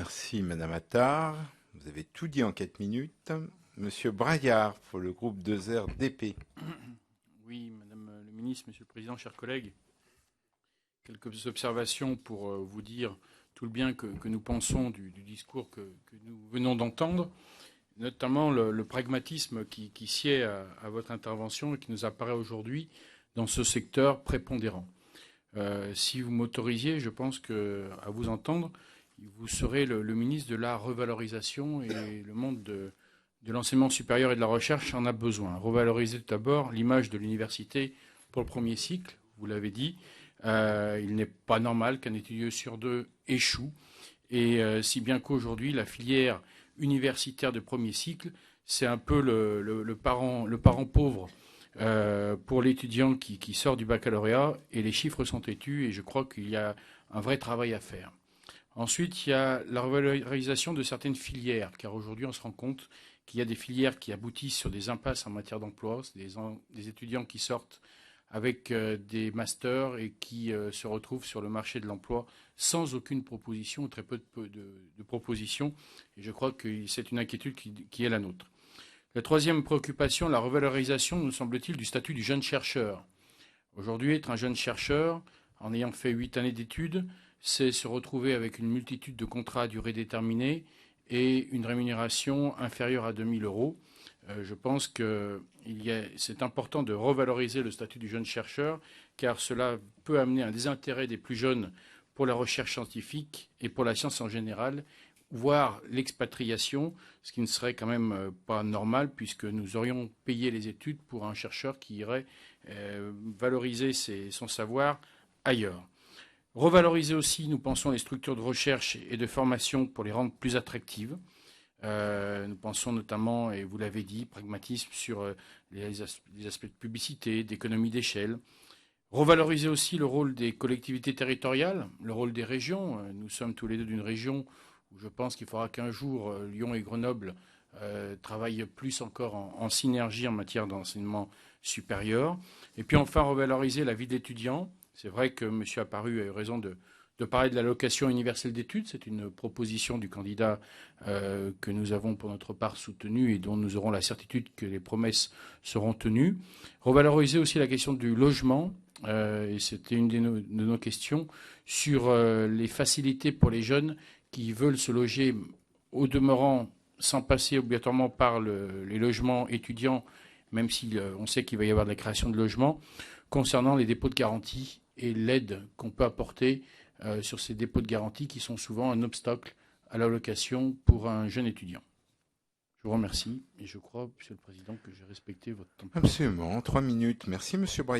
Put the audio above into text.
Merci, Madame Attard. Vous avez tout dit en 4 minutes. Monsieur Braillard, pour le groupe 2R DP. Oui, Madame le Ministre, Monsieur le Président, chers collègues. Quelques observations pour vous dire tout le bien que nous pensons du discours que nous venons d'entendre, notamment le pragmatisme qui sied à votre intervention et qui nous apparaît aujourd'hui dans ce secteur prépondérant. Si vous m'autorisiez, je pense qu'à vous entendre, vous serez le ministre de la revalorisation et le monde de l'enseignement supérieur et de la recherche en a besoin. Revaloriser tout d'abord l'image de l'université pour le premier cycle, vous l'avez dit. Il n'est pas normal qu'un étudiant sur 2 échoue. Et si bien qu'aujourd'hui, la filière universitaire de premier cycle, c'est un peu le parent pauvre pour l'étudiant qui sort du baccalauréat. Et les chiffres sont têtus et je crois qu'il y a un vrai travail à faire. Ensuite, il y a la revalorisation de certaines filières, car aujourd'hui, on se rend compte qu'il y a des filières qui aboutissent sur des impasses en matière d'emploi, des étudiants qui sortent avec des masters et qui se retrouvent sur le marché de l'emploi sans aucune proposition, ou très peu de propositions. Et je crois que c'est une inquiétude qui est la nôtre. La troisième préoccupation, la revalorisation, nous semble-t-il, du statut du jeune chercheur. Aujourd'hui, être un jeune chercheur, en ayant fait 8 années d'études, c'est se retrouver avec une multitude de contrats à durée déterminée et une rémunération inférieure à 2 000 euros. Je pense que c'est important de revaloriser le statut du jeune chercheur, car cela peut amener un désintérêt des plus jeunes pour la recherche scientifique et pour la science en général, voire l'expatriation, ce qui ne serait quand même pas normal, puisque nous aurions payé les études pour un chercheur qui irait valoriser son savoir ailleurs. Revaloriser aussi, nous pensons, les structures de recherche et de formation pour les rendre plus attractives. Nous pensons notamment, et vous l'avez dit, pragmatisme sur les aspects de publicité, d'économie d'échelle. Revaloriser aussi le rôle des collectivités territoriales, le rôle des régions. Nous sommes tous les deux d'une région où je pense qu'il faudra qu'un jour Lyon et Grenoble travaillent plus encore en synergie en matière d'enseignement supérieur. Et puis enfin, revaloriser la vie d'étudiant. C'est vrai que M. Apparu a eu raison de parler de l'allocation universelle d'études. C'est une proposition du candidat que nous avons pour notre part soutenue et dont nous aurons la certitude que les promesses seront tenues. Revaloriser aussi la question du logement, et c'était une de nos questions, sur les facilités pour les jeunes qui veulent se loger au demeurant sans passer obligatoirement par les logements étudiants, même si on sait qu'il va y avoir de la création de logements, concernant les dépôts de garantie et l'aide qu'on peut apporter sur ces dépôts de garantie qui sont souvent un obstacle à l'allocation pour un jeune étudiant. Je vous remercie et je crois, Monsieur le Président, que j'ai respecté votre temps. Absolument, 3 minutes. Merci, Monsieur Braillard.